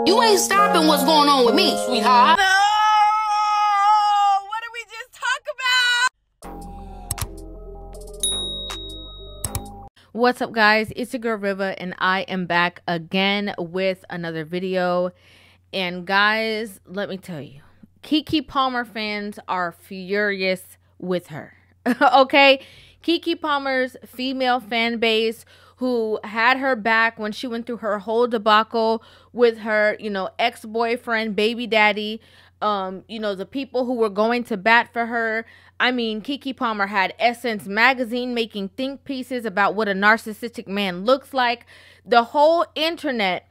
You ain't stopping what's going on with me, sweetheart. No! What did we just talk about? What's up, guys? It's your girl Rivah, and I am back again with another video. And guys, let me tell you, KeKe Palmer fans are furious with her. Okay? KeKe Palmer's female fan base, who had her back when she went through her whole debacle with her, ex-boyfriend, baby daddy, the people who were going to bat for her. I mean, KeKe Palmer had Essence magazine making think pieces about what a narcissistic man looks like. The whole internet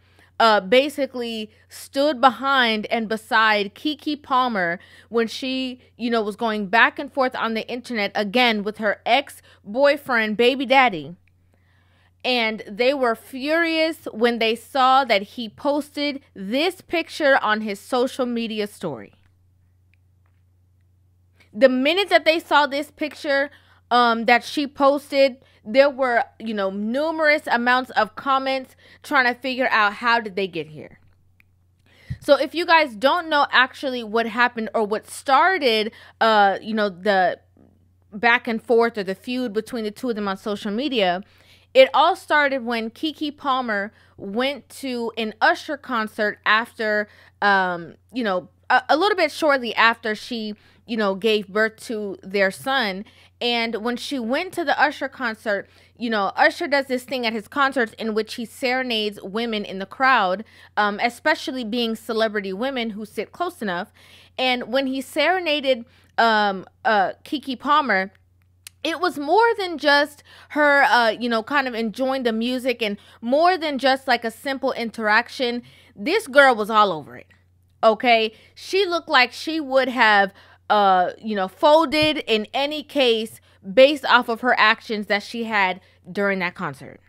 basically stood behind and beside KeKe Palmer when she, was going back and forth on the internet again with her ex-boyfriend, baby daddy. And they were furious when they saw that he posted this picture on his social media story. The minute that they saw this picture that she posted, there were, numerous amounts of comments trying to figure out how did they get here. So if you guys don't know actually what happened or what started, the back and forth or the feud between the two of them on social media, it all started when KeKe Palmer went to an Usher concert after, a little bit shortly after she, gave birth to their son. And when she went to the Usher concert, Usher does this thing at his concerts in which he serenades women in the crowd, especially being celebrity women who sit close enough. And when he serenaded KeKe Palmer, it was more than just her, kind of enjoying the music and more than just like a simple interaction. This girl was all over it, okay? She looked like she would have, folded in any case based off of her actions that she had during that concert.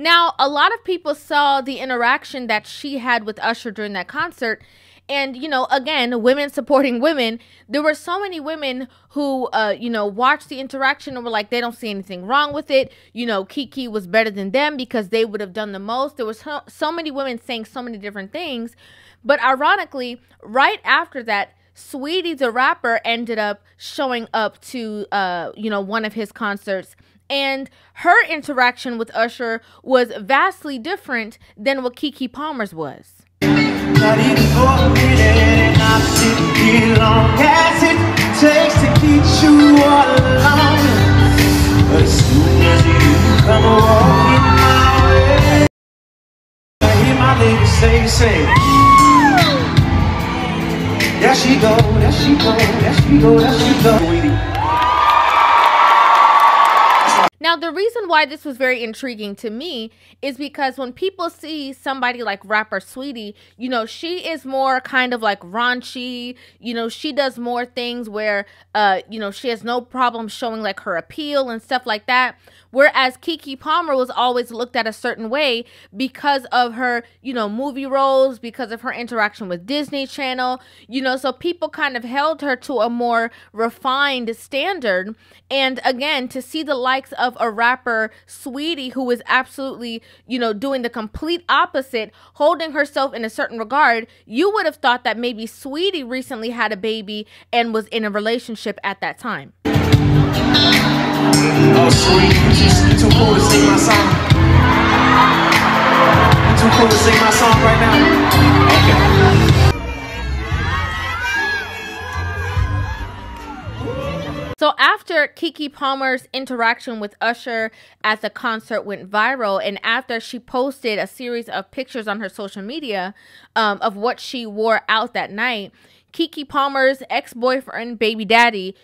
Now, a lot of people saw the interaction that she had with Usher during that concert. And, again, women supporting women. There were so many women who, watched the interaction and were like, they don't see anything wrong with it. KeKe was better than them because they would have done the most. There was so many women saying so many different things. But ironically, right after that, Saweetie the rapper ended up showing up to, one of his concerts. And her interaction with Usher was vastly different than what KeKe Palmer's was. Not even for a minute, and I'm sitting here long as it takes to keep you all alone. As soon as you come walking my way, I hear my lady say, there she go, there she go, there she go, there she go. Now, the reason why this was very intriguing to me is because when people see somebody like rapper Saweetie, she is more kind of like raunchy. She does more things where, she has no problem showing like her appeal and stuff like that. Whereas KeKe Palmer was always looked at a certain way because of her, movie roles, because of her interaction with Disney Channel, so people kind of held her to a more refined standard. And again, to see the likes of a rapper Saweetie, who is absolutely, doing the complete opposite, holding herself in a certain regard, you would have thought that maybe Saweetie recently had a baby and was in a relationship at that time. Oh, sweet, you too cool to sing my song. You too cool to sing my song right now? Okay. So after KeKe Palmer's interaction with Usher at the concert went viral, and after she posted a series of pictures on her social media of what she wore out that night, KeKe Palmer's ex-boyfriend, baby daddy,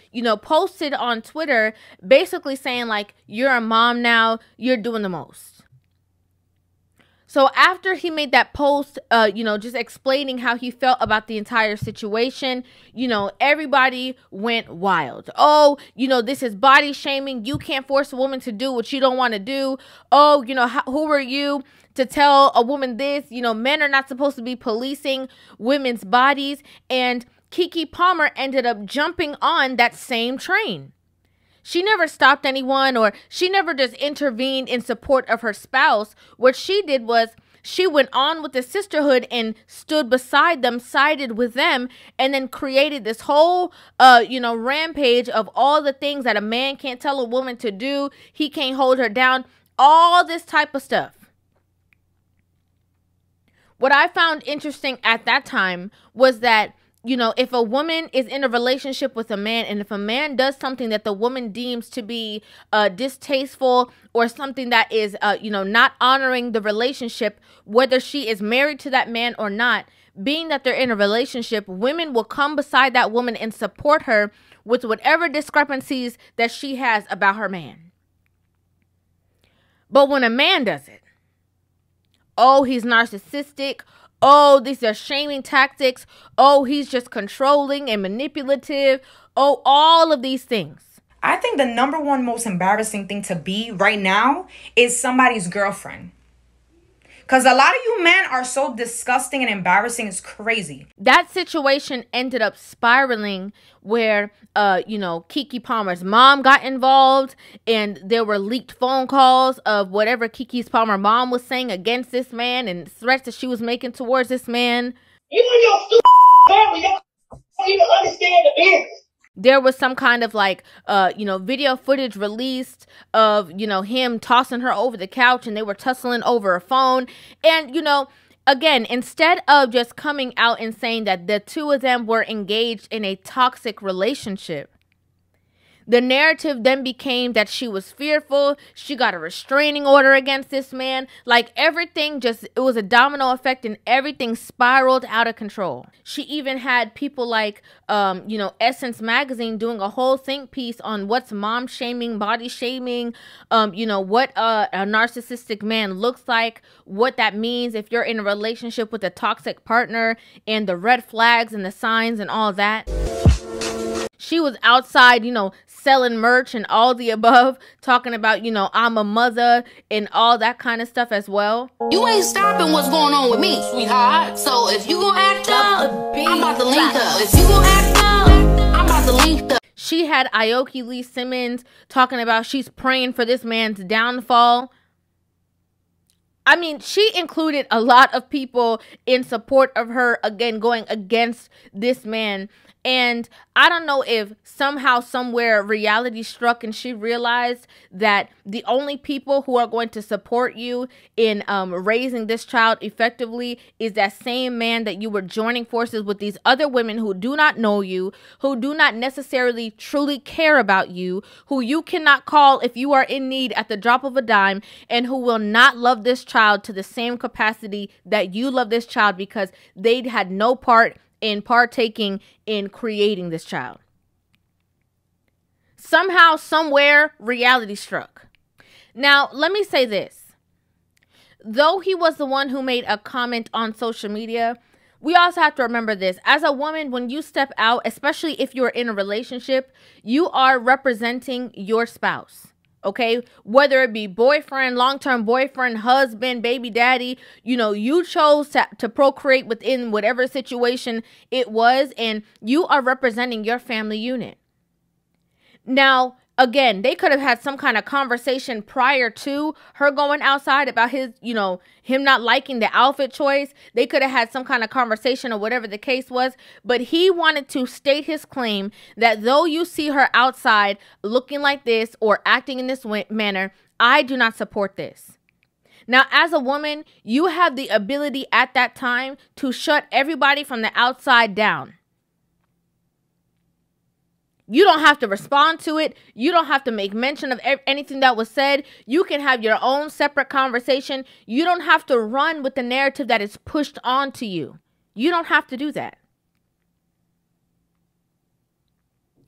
posted on Twitter basically saying like, you're a mom now, you're doing the most. So after he made that post, just explaining how he felt about the entire situation, everybody went wild. Oh, this is body shaming. You can't force a woman to do what you don't want to do. Oh, who are you to tell a woman this? Men are not supposed to be policing women's bodies. And KeKe Palmer ended up jumping on that same train. She never stopped anyone, or she never just intervened in support of her spouse. What she did was she went on with the sisterhood and stood beside them, sided with them, and then created this whole, rampage of all the things that a man can't tell a woman to do. He can't hold her down. All this type of stuff. What I found interesting at that time was that, if a woman is in a relationship with a man, and if a man does something that the woman deems to be distasteful, or something that is, not honoring the relationship, whether she is married to that man or not, being that they're in a relationship, women will come beside that woman and support her with whatever discrepancies that she has about her man. But when a man does it, oh, he's narcissistic. Oh, these are shaming tactics. Oh, he's just controlling and manipulative. Oh, all of these things. I think the number one most embarrassing thing to be right now is somebody's girlfriend. Because a lot of you men are so disgusting and embarrassing. It's crazy. That situation ended up spiraling where, KeKe Palmer's mom got involved, and there were leaked phone calls of whatever KeKe Palmer's mom was saying against this man and threats that she was making towards this man. You and your stupid family don't even understand the business. There was some kind of video footage released of, him tossing her over the couch, and they were tussling over a phone. And, again, instead of just coming out and saying that the two of them were engaged in a toxic relationship, the narrative then became that she was fearful. She got a restraining order against this man. Like, everything it was a domino effect, and everything spiraled out of control. She even had people like, Essence Magazine doing a whole think piece on what's mom shaming, body shaming, what a narcissistic man looks like, what that means if you're in a relationship with a toxic partner, and the red flags and the signs and all that. She was outside, selling merch and all the above, talking about, I'm a mother and all that kind of stuff as well. You ain't stopping what's going on with me, sweetheart. So if you gonna act up, I'm about to link up. If you gonna act up, I'm about to link up. She had Aoki Lee Simmons talking about she's praying for this man's downfall. I mean, she included a lot of people in support of her, again, going against this man. And I don't know if somehow, somewhere, reality struck and she realized that the only people who are going to support you in raising this child effectively is that same man that you were joining forces with these other women who do not know you, who do not necessarily truly care about you, who you cannot call if you are in need at the drop of a dime, and who will not love this child to the same capacity that you love this child, because they had no part in partaking in creating this child. Somehow, somewhere, reality struck. Now, let me say this. Though he was the one who made a comment on social media, we also have to remember this. As a woman, when you step out, especially if you're in a relationship, you are representing your spouse. Okay, whether it be boyfriend, long-term boyfriend, husband, baby daddy, you chose to procreate within whatever situation it was, and you are representing your family unit. Now, again, they could have had some kind of conversation prior to her going outside about his, him not liking the outfit choice. They could have had some kind of conversation or whatever the case was. But he wanted to state his claim that though you see her outside looking like this or acting in this manner, I do not support this. Now, as a woman, you have the ability at that time to shut everybody from the outside down. You don't have to respond to it. You don't have to make mention of anything that was said. You can have your own separate conversation. You don't have to run with the narrative that is pushed onto you. You don't have to do that.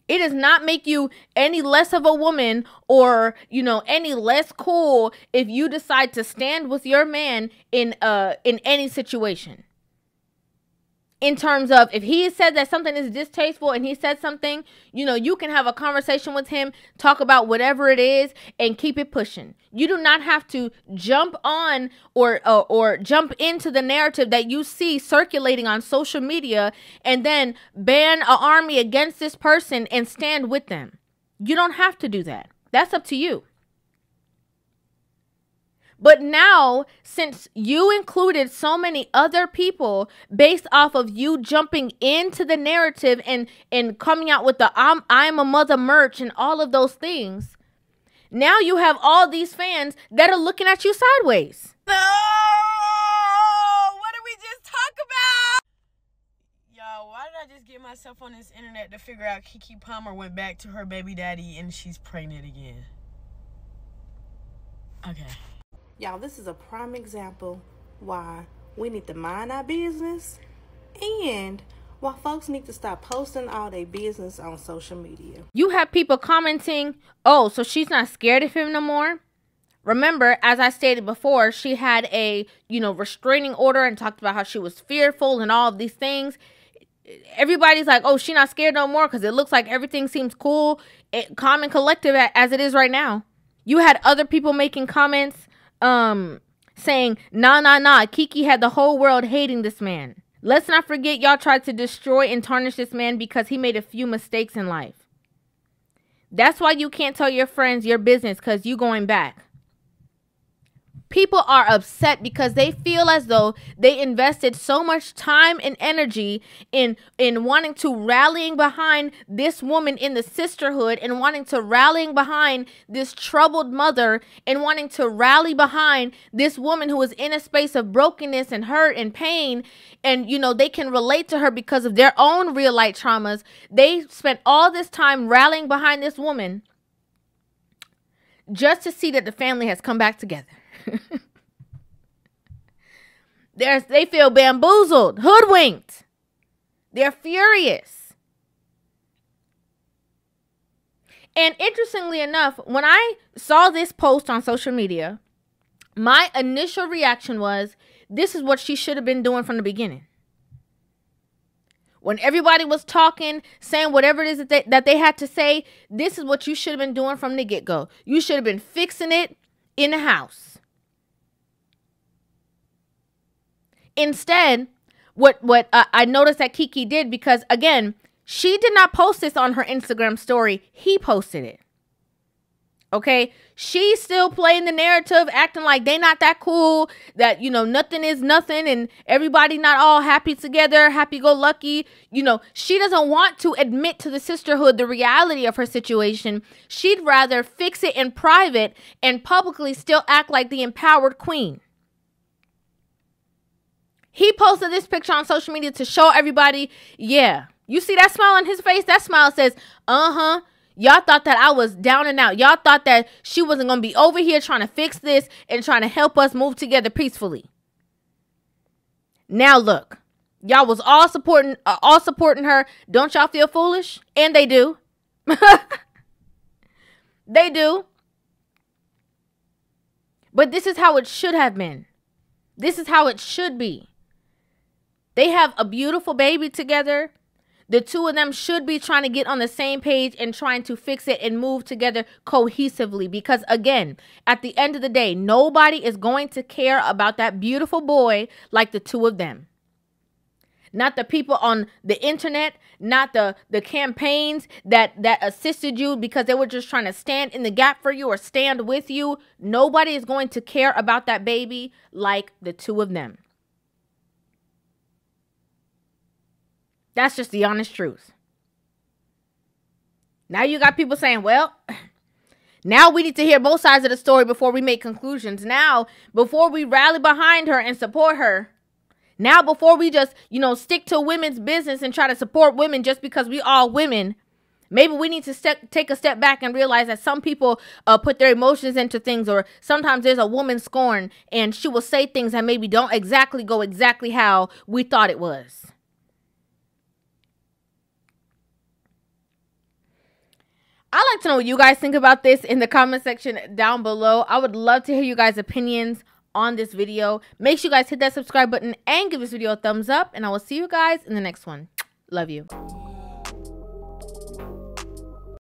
It does not make you any less of a woman or, any less cool if you decide to stand with your man in any situation. In terms of, if he said that something is distasteful and he said something, you can have a conversation with him, talk about whatever it is, and keep it pushing. You do not have to jump on or jump into the narrative that you see circulating on social media and then ban an army against this person and stand with them. You don't have to do that. That's up to you. But now, since you included so many other people based off of you jumping into the narrative and coming out with the I'm a mother merch and all of those things, now you have all these fans that are looking at you sideways. No! What did we just talk about? Yo, why did I just get myself on this internet to figure out KeKe Palmer went back to her baby daddy and she's pregnant again? Okay. Y'all, this is a prime example why we need to mind our business and why folks need to stop posting all their business on social media. You have people commenting, oh, so she's not scared of him no more? Remember, as I stated before, she had a, restraining order and talked about how she was fearful and all of these things. Everybody's like, oh, she's not scared no more because it looks like everything seems cool, calm and collective as it is right now. You had other people making comments saying, nah, KeKe had the whole world hating this man. Let's not forget y'all tried to destroy and tarnish this man because he made a few mistakes in life. That's why you can't tell your friends your business because you going back. People are upset because they feel as though they invested so much time and energy in wanting to rallying behind this woman in the sisterhood and wanting to rallying behind this troubled mother and wanting to rally behind this woman who is in a space of brokenness and hurt and pain. And, they can relate to her because of their own real life traumas. They spent all this time rallying behind this woman just to see that the family has come back together. They feel bamboozled, hoodwinked. They're furious. And interestingly enough, when I saw this post on social media, my initial reaction was, this is what she should have been doing from the beginning. When everybody was talking, saying whatever it is that they had to say, this is what you should have been doing from the get-go. You should have been fixing it in the house. Instead, what I noticed that KeKe did, because again, she did not post this on her Instagram story. He posted it. Okay, she's still playing the narrative, acting like they not that cool, that, nothing is nothing and everybody not all happy together, happy-go-lucky. She doesn't want to admit to the sisterhood the reality of her situation. She'd rather fix it in private and publicly still act like the empowered queen. He posted this picture on social media to show everybody, yeah, you see that smile on his face? That smile says, y'all thought that I was down and out. Y'all thought that she wasn't going to be over here trying to fix this and trying to help us move together peacefully. Now look, y'all was all supporting her. Don't y'all feel foolish? And they do. They do. But this is how it should have been. This is how it should be. They have a beautiful baby together. The two of them should be trying to get on the same page and trying to fix it and move together cohesively. Because again, at the end of the day, nobody is going to care about that beautiful boy like the two of them. Not the people on the internet, not the campaigns that assisted you because they were just trying to stand in the gap for you or stand with you. Nobody is going to care about that baby like the two of them. That's just the honest truth. Now you got people saying, well, now we need to hear both sides of the story before we make conclusions. Now, before we rally behind her and support her. Now, before we just, stick to women's business and try to support women just because we all women, maybe we need to take a step back and realize that some people put their emotions into things, or sometimes there's a woman scorn and she will say things that maybe don't exactly go exactly how we thought it was. like to know what you guys think about this in the comment section down below. I would love to hear you guys' opinions on this video. Make sure you guys hit that subscribe button and give this video a thumbs up. And I will see you guys in the next one. Love you.